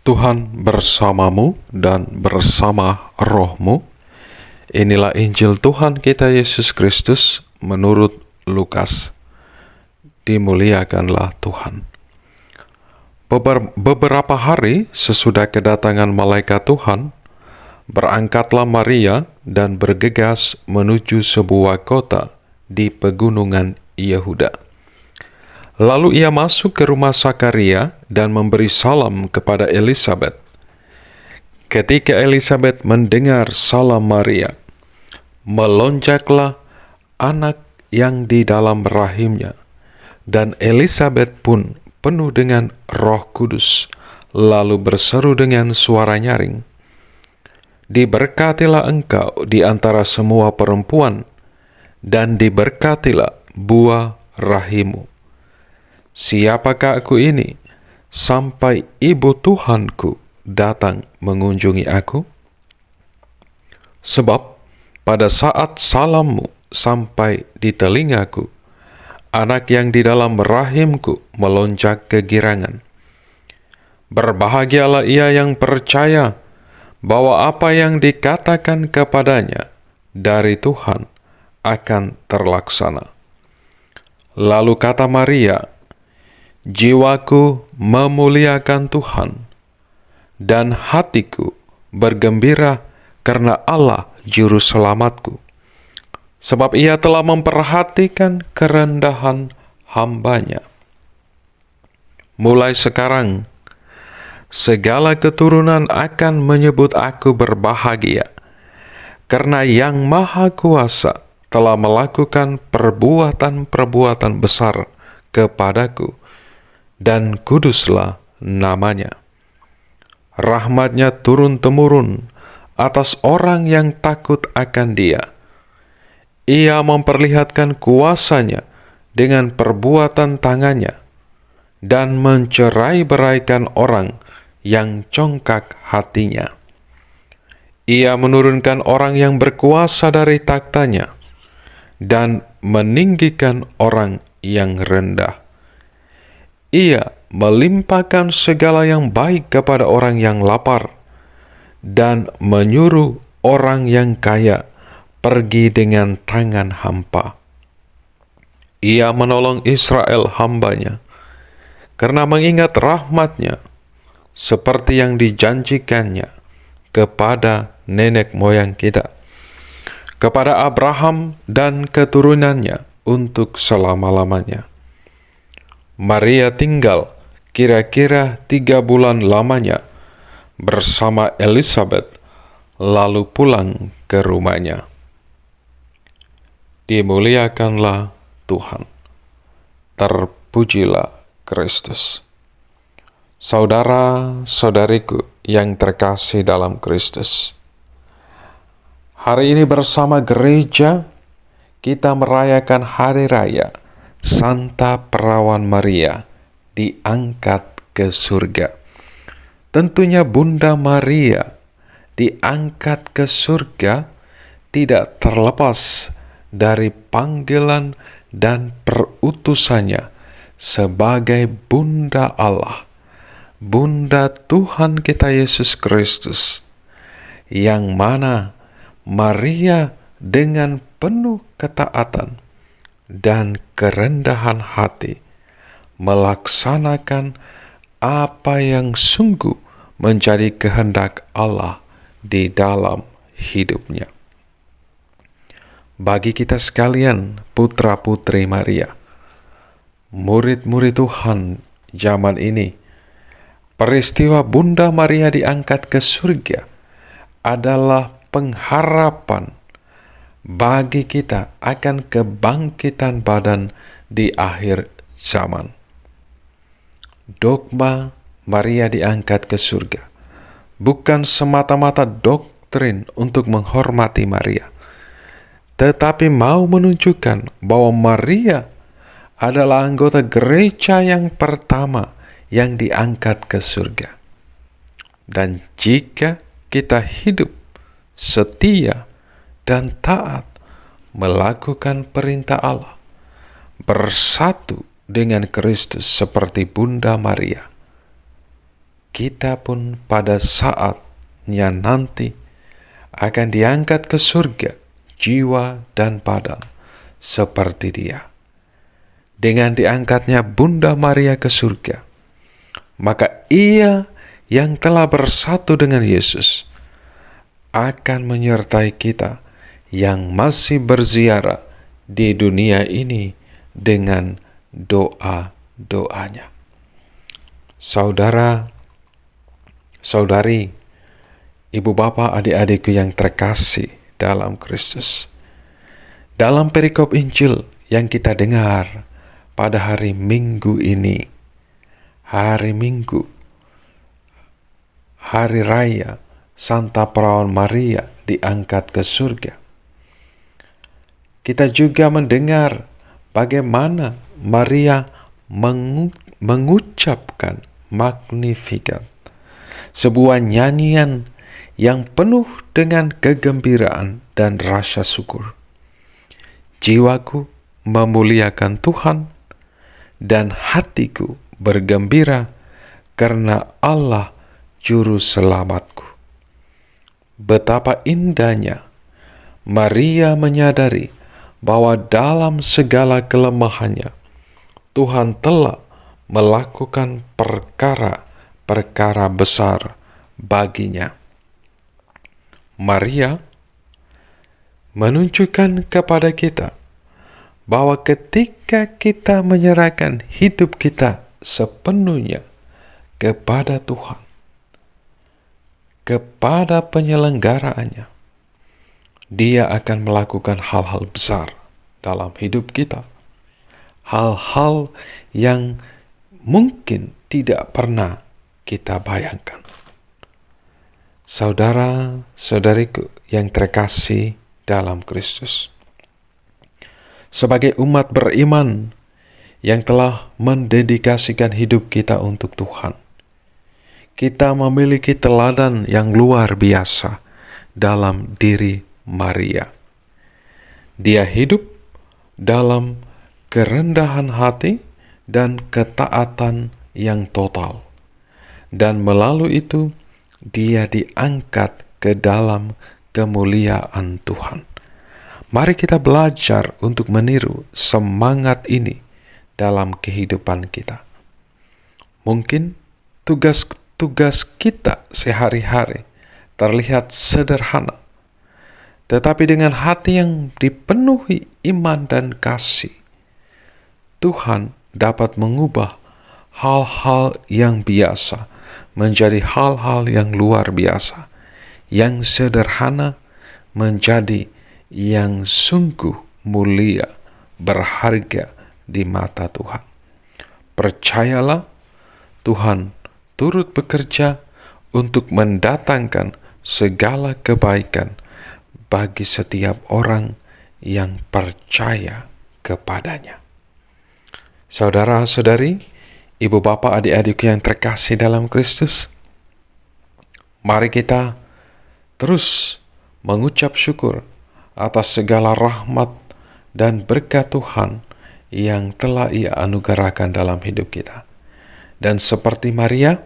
Tuhan bersamamu dan bersama rohmu. Inilah Injil Tuhan kita Yesus Kristus menurut Lukas. Dimuliakanlah Tuhan. Beberapa hari sesudah kedatangan malaikat Tuhan, berangkatlah Maria dan bergegas menuju sebuah kota di pegunungan Yehuda. Lalu ia masuk ke rumah Zakaria dan memberi salam kepada Elisabet. Ketika Elisabet mendengar salam Maria, melonjaklah anak yang di dalam rahimnya, dan Elisabet pun penuh dengan Roh Kudus, lalu berseru dengan suara nyaring, "Diberkatilah engkau di antara semua perempuan, dan diberkatilah buah rahimmu. Siapakah aku ini, sampai ibu Tuhanku datang mengunjungi aku? Sebab pada saat salammu sampai di telingaku, anak yang di dalam rahimku melonjak kegirangan. Berbahagialah ia yang percaya bahwa apa yang dikatakan kepadanya dari Tuhan akan terlaksana." Lalu kata Maria, "Jiwaku memuliakan Tuhan, dan hatiku bergembira karena Allah Juru Selamatku, sebab ia telah memperhatikan kerendahan hamba-Nya. Mulai sekarang, segala keturunan akan menyebut aku berbahagia, karena Yang Maha Kuasa telah melakukan perbuatan-perbuatan besar kepadaku, dan kuduslah namanya. Rahmat-Nya turun-temurun atas orang yang takut akan Dia. Ia memperlihatkan kuasa-Nya dengan perbuatan tangan-Nya, dan mencerai-beraikan orang yang congkak hatinya. Ia menurunkan orang yang berkuasa dari takhta-Nya, dan meninggikan orang yang rendah. Ia melimpahkan segala yang baik kepada orang yang lapar, dan menyuruh orang yang kaya pergi dengan tangan hampa. Ia menolong Israel hamba-Nya, karena mengingat rahmat-Nya, seperti yang dijanjikan-Nya kepada nenek moyang kita, kepada Abraham dan keturunannya untuk selama-lamanya. Maria tinggal kira-kira 3 bulan lamanya bersama Elisabet, lalu pulang ke rumahnya. Dimuliakanlah Tuhan. Terpujilah Kristus. Saudara-saudariku yang terkasih dalam Kristus, hari ini bersama gereja kita merayakan hari raya Santa Perawan Maria diangkat ke surga. Tentunya Bunda Maria diangkat ke surga tidak terlepas dari panggilan dan perutusannya sebagai Bunda Allah, Bunda Tuhan kita Yesus Kristus, yang mana Maria dengan penuh ketaatan dan kerendahan hati melaksanakan apa yang sungguh menjadi kehendak Allah di dalam hidupnya. Bagi kita sekalian, putra-putri Maria, murid-murid Tuhan zaman ini, peristiwa Bunda Maria diangkat ke surga adalah pengharapan bagi kita akan kebangkitan badan di akhir zaman. Dogma Maria diangkat ke surga bukan semata-mata doktrin untuk menghormati Maria, tetapi mau menunjukkan bahwa Maria adalah anggota gereja yang pertama yang diangkat ke surga. Dan jika kita hidup setia dan taat melakukan perintah Allah, bersatu dengan Kristus seperti Bunda Maria, kita pun pada saatnya nanti akan diangkat ke surga, jiwa dan badan, seperti Dia. Dengan diangkatnya Bunda Maria ke surga, maka ia yang telah bersatu dengan Yesus akan menyertai kita yang masih berziarah di dunia ini dengan doa-doanya. Saudara, saudari, ibu bapa, adik-adikku yang terkasih dalam Kristus, dalam perikop Injil yang kita dengar pada hari Minggu ini, hari Minggu, hari raya Santa Perawan Maria diangkat ke surga, kita juga mendengar bagaimana Maria mengucapkan Magnificat, sebuah nyanyian yang penuh dengan kegembiraan dan rasa syukur. Jiwaku memuliakan Tuhan dan hatiku bergembira karena Allah Juru Selamatku. Betapa indahnya Maria menyadari bahwa dalam segala kelemahannya Tuhan telah melakukan perkara-perkara besar baginya. Maria menunjukkan kepada kita bahwa ketika kita menyerahkan hidup kita sepenuhnya kepada Tuhan, kepada penyelenggaraannya, Dia akan melakukan hal-hal besar dalam hidup kita. Hal-hal yang mungkin tidak pernah kita bayangkan. Saudara-saudariku yang terkasih dalam Kristus, sebagai umat beriman yang telah mendedikasikan hidup kita untuk Tuhan, kita memiliki teladan yang luar biasa dalam diri Maria. Dia hidup dalam kerendahan hati dan ketaatan yang total, dan melalui itu dia diangkat ke dalam kemuliaan Tuhan. Mari kita belajar untuk meniru semangat ini dalam kehidupan kita. Mungkin tugas kita sehari-hari terlihat sederhana, tetapi dengan hati yang dipenuhi iman dan kasih, Tuhan dapat mengubah hal-hal yang biasa menjadi hal-hal yang luar biasa, yang sederhana menjadi yang sungguh mulia, berharga di mata Tuhan. Percayalah, Tuhan turut bekerja untuk mendatangkan segala kebaikan bagi setiap orang yang percaya kepadanya. Saudara-saudari, ibu bapa, adik-adik yang terkasih dalam Kristus, mari kita terus mengucap syukur atas segala rahmat dan berkat Tuhan yang telah Ia anugerahkan dalam hidup kita. Dan seperti Maria,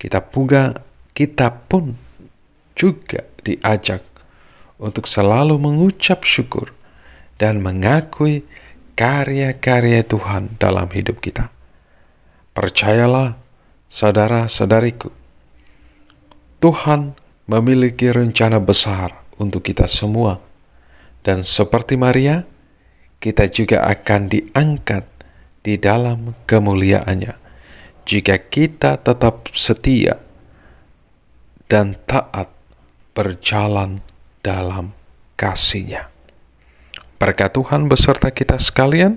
kita pun juga diajak untuk selalu mengucap syukur dan mengakui karya-karya Tuhan dalam hidup kita. Percayalah, saudara-saudariku, Tuhan memiliki rencana besar untuk kita semua. Dan seperti Maria, kita juga akan diangkat di dalam kemuliaannya jika kita tetap setia dan taat berjalan dalam kasih-Nya. Berkat Tuhan beserta kita sekalian,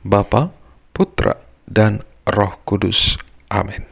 Bapa, Putra, dan Roh Kudus. Amin.